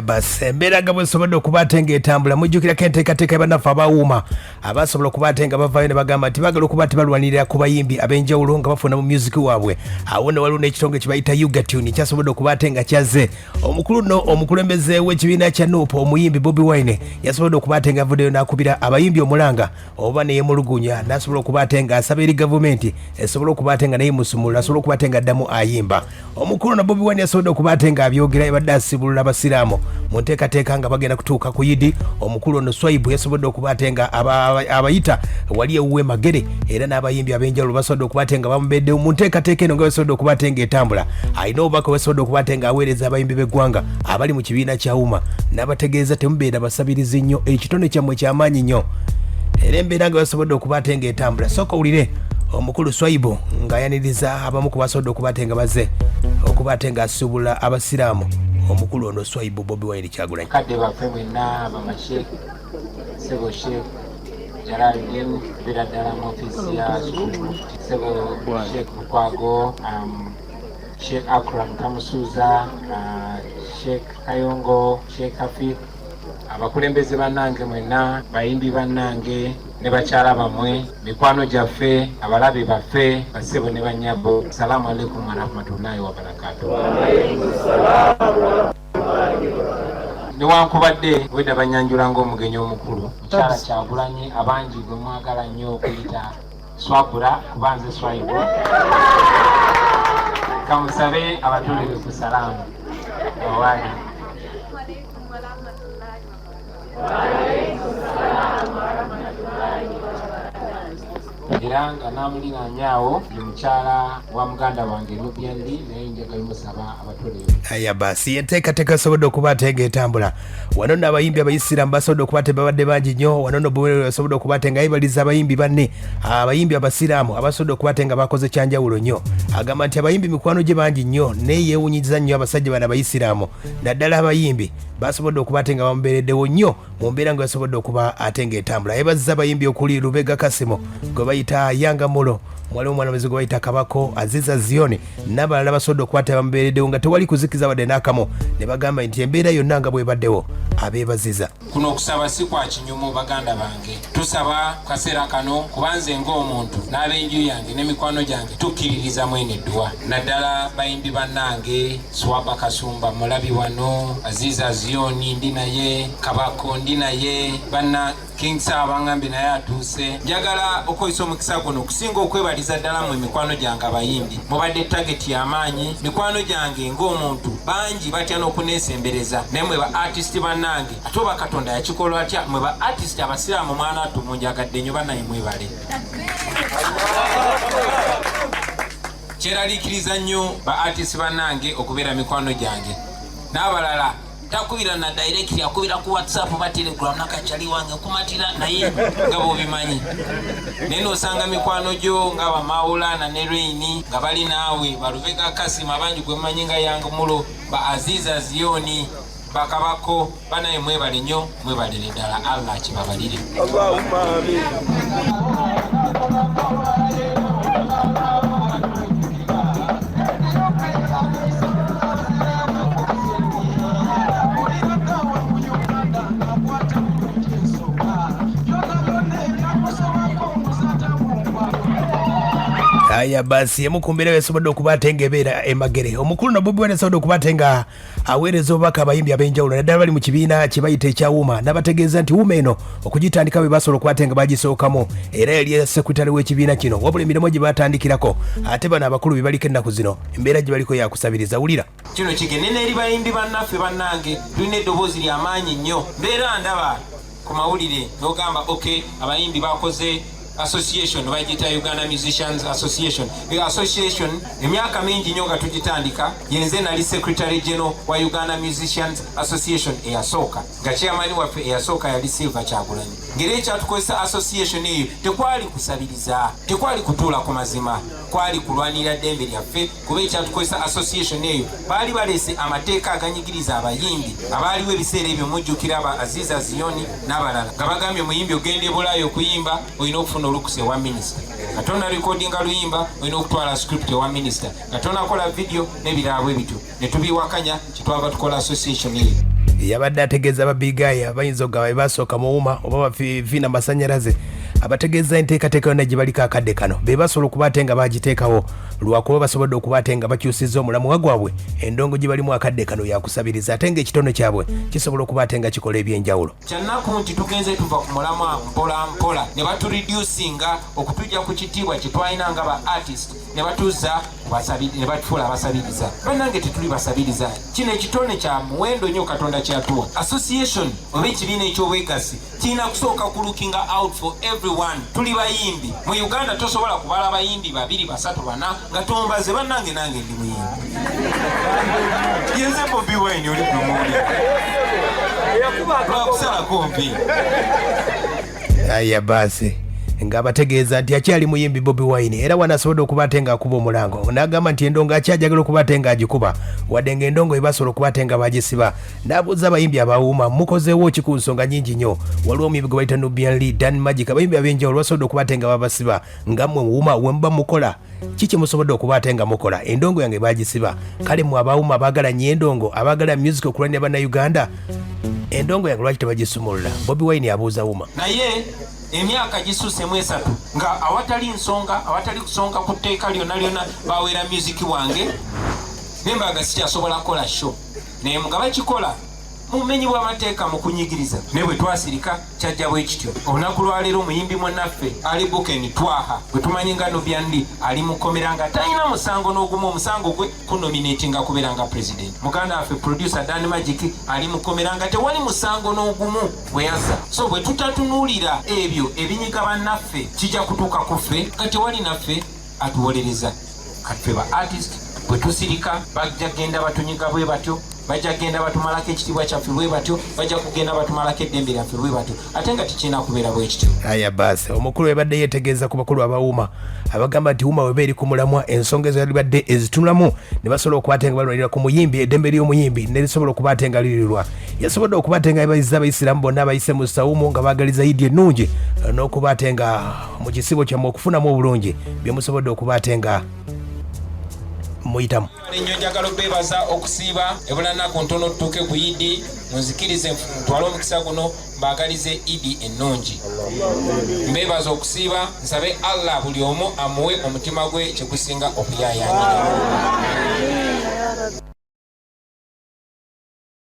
basi embeera nga bwesobodde okubaate ng'etambula mujjukira kenteekateeka bannaffe abawuuma abasobola okubaate nga bavaayo ne bagamba nti baagala okuba tebalwanirira ku bayimbi ab'enjawulo nga bafuna mu music waabwe awo ne waliwo n'ekitongole kye bayita yugatune kyasobodde okubaate nga kyazze omukulu nno omukulembeze w'ekibiina kya nuupu omuyimbi Bobi Wine yasobodde okubaate nga avuddeyo n'akubira abayimbi omulanga oba neyemulugunya n'asobola okubaate nga asaba eri gavumenti esobola okubaate nga neyimusumulula asobola okubaate nga addamu ayimba omukulu na Bobi Wine yasobodde okubaate nga abyogera ebadde asibulula abasiraamu mu nteekateeka nga bagenda kutuuka ku yidi omukulu ono Swaibu yasobodde okubaate nga abayita wali ewuwe Magere era n'abayimbi ab'enjawulo basobodde okubaate nga bamubeddewo mu nteekateeka eno nga basobodde okubaate nga etambula alina obubaka basobodde okubaate nga aweereza abayimbi b'eggwanga abali mu kibiina kya UMA n'abategeeza temubeera basabirizi nnyo ekitone kyammwe ky'amaanyi nnyo era embeera nga basobodde okubaate nga etambula sooka owulire omukulu Swaibu ng'ayaniriza abamu ku basobodde okubaate nga baze okubaate nga asubula abasiraamu omukulu ono Swaibu Bobi Wine Kyagulanyi kadde baffe mwenna bamasheek sebo sheek Geraldine bira ddala mu ofiisi ya sebo sheek Mukwago sheek Akram Kamusuuza sheek Kayongo sheek Hafif abakulembeze bannange mwenna bayimbi bannange ne bakyala bamwe mikwano gyaffe abalabe baffe basebo ne bannyabo salaamu alaikum warahmatullahi wabarakatuh newankubadde wedda banyanjula ng'omugenyi omukulu mukyala Kyagulanyi abangi gwe mwagala nnyo okuyita Swabula kuba nze Swaibu kamusabe abatulire ku salaamu awali era nga namulinanyawo ye mukyala wa muganda wange Nubian naye njagala musaba abatolere aya basi enteekateeka esobodde okubaate ng'etambula wano nno abayimbi abayisiraamu basobodde okubaate babadde bangi nnyo wano nno Bobi basobodde okubaate nga ayibaliza abayimbi banne abayimbi abasiraamu abasobodde okubaate nga bakoze kyanjawulo nnyo agamba nti abayimbi mikwano gye bangi nnyo naye yeewunyiza nnyo abasajja bano abayisiraamu naddala abayimbi basobodde okubaate nga bamubeereddewo nnyo mu mbeera nga basobodde okuba ate ng'etambula yebazza abayimbi okuli Lubega Kasimo gwe bayita Yanga Mulo mwalimu omwana muzigo gwe bayita Kabako Aziza Zioni n'abalala basobodde okubaate bamubeereddewo nga tewali kuzikiza wadde n'akamu ne bagamba nti embeera yonna nga bwebaddewo abeebaziza kuno okusaba si kwa kinyumu baganda bange tusaba kaseera kano kubanze ng'omuntu n'ab'enju yange n'emikwano gyange tukkiririza mwene eddwa naddala bayimbi bannange Swaba Kasumba mulabi wano Aziza Zioni ndi naye Kabako ndi naye banna King Saba ngambi naye atuuse njagala okoyisa omukisa guno okusinga okwebaliza ddala mu mikwano gyange abayimbi mubadde tageti y'amaanyi mikwano gyange ng'omuntu bangi batya n'okuneesembereza naye mwe ba artist bannange ate oba Katonda yakikola atya mwe ba artist abasiraamu mwana atu munjagadde nnyo bannaye mwebale kyeraliikiriza nnyo ba artist bannange okubeera mikwano gyange n'abalala takubira na direct yakubira ku WhatsApp ba Telegram nakachali wange kumatira naye nga bobimanyi neno osanga mikwano gyo nga ba Maula na Nereini nga bali naawe baluvega Kasima abanji gwe manyi nga Yanga Mulo ba Aziza Zioni bakabako banaye mwebale nnyo mwebalire ddala Allah kibabalire Allahumma amin aya basi yemukumbira yasobodde okubaate ng'ebeera emagere omukulu na Bobi Wine yasobodde okubaate nga aweereza obubaka abayimbi ab'enjawulo naddala bali mu kibiina kye bayita ekya UMA n'abategeeza nti UMA eno okugitandika bwe basobola okubaate nga bagisookamu era yali sekretary w'ekibiina kino wabula emirimu gye batandikirako ate bano abakulu bye baliko ennaku zino embeera gye baliko yakusabiriza wulira kino kigende n'eri bayimbi bannaffe bannange tulina eddoboozi ly'amaanyi nnyo mbeera ndaba ku mawulire n'ogamba okay abayimbi bakoze association bagita Uganda Musicians Association association emyaka mingi nnyo nga tugitandika yenze nali secretary general wa Uganda Musicians Association eyasooka nga chairman waffe eyasooka yali Silver Kyagulanyi ngeri ekyatukozesa association eyo tekwali kusabiriza tekwali kutuula ku mazima kwali kulwanira ddembe lyaffe kuba ekyatukozesa association eyo baali baleese amateeka aganyigiriza abayimbi abaaliwo ebiseera ebyo mujjukira aba Aziza Zioni n'abalala nga bagambye omuyimbi ogenda ebulaayo okuyimba olina okufuna olukusa ewa minisita katona recordinga luyimba olina okutwala script ewa minisita katona akola video n'ebirala bwe bityo ne tubiwakanya kyetwava tukola association eyo yabadde ategeeza ababigayi abayinza okugabaye basooka muwuma oba bafina masanyalaze abategeeza enteekateeka yonna gye baliko akadde kano be basobola okuba ate nga bagiteekawo lwakuba basobodde okuba ate nga bakyusizza omulamuwa gwabwe endongo gye balimu akadde kano yakusabiriza ate ng'ekitono kyabwe kisobola okuba ate nga kikola ebyenjawulo kyannaku nti tugenze tuva ku mulamwa mpola mpola ne batureducinga okutujja ku kitiibwa kye twalina nga ba artist ne batuuza ne batufuula abasabiriza bannange tetuli basabiriza kino ekitone kya muwendo nnyo katonda kyatuwa association oba ekibiina ekyobwegasi kirina kusooka ku looking out for everyone tuli bayimbi mu uganda tosobola kubala bayimbi 2 3 4 nga tombaze bannange nange ndi muyimbi yenze Bobi Wine oli kumuli lwakusala kompi aya basi ng'abategeeza nti akyali muyimbi Bobi Wine era wanasobodde okuba ate ng'akuba omulango n'agamba nti endongo akyajagala okuba ate ng'agikuba wadde ng'endongo ebasobola okuba ate nga bagisiba n'abuuza abayimbi abawuuma mukozeewo ki ku nsonga nnyingi nnyo waliwo omuyimbi gwe bayita Nubian Dan Magic abayimbi ab'enjawulo basobodde okuba ate nga babasiba nga mmwe wuuma we muba mukola kiki musobodde okuba ate nga mukola endongo yange bagisiba kale mmwe abawuuma abaagala nnyo endongo abaagala music okulwanira bannayuganda endongo yange lwaki tebagisumulula Bobi Wine abuuza wuma naye emyaka gisuusemu 3 nga awatali nsonga awatali kusonga ku tteeka lyonna bawera music wange nembaga sikyasobola kukola show naye nga bakikola mumenyi bw'amateeka mu kunyigiriza ne bwe twasirika kyajja bwe kityo olunaku lwaleero omuyimbi munnaffe ali bukeni twaha bwe tumanyi nga Nubian ali mukomera nga talina musango n'ogumu omusango gwe kunominatinga kubeera nga president muganda waffe producer Dan Magic ali mukomera nga tewali musango n'ogumu bwe yassa so bwe tutatunuulira ebyo ebinyiga bannaffe kijja kutuuka ku ffe nga tewali naffe atuwolereza kati ba artist bwe tusirika bajja genda batunyiga bwe batyo bajja genda batumalako ekitiibwa kyaffe bwe batyo bajja kugenda batumalako eddembe lyaffe bwe batyo ate nga tikirina kubeera bwe kityo aya basi omukulu webadde yeetegeeza ku bakulu abawuuma abagamba nti wuma weba eri ku mulamwa ensonga ezalibadde ezitunulamu ne basobola okuba ate nga balwanira ku muyimbi eddembe ly'omuyimbi ne lisobola okuba ate nga lirirwa yasobodde okuba ate nga bayiza abayisiraamu bonna abayise mu sawumu nga baagaliza yidi ennungi n'okuba ate nga mu kisibo kyammwe okufunamu obulungi bye musobodde okuba ate nga muyitamu ennyo njagala obeebaza okusiiba ebulanaku ntono tutuuke ku idi munzikirize ntwale omukisa guno mbaagalize idi ennungi mbeebaza okusiiba nsabe Allah buli omu amuwe omutima gwe kyekusinga okuyaayaanira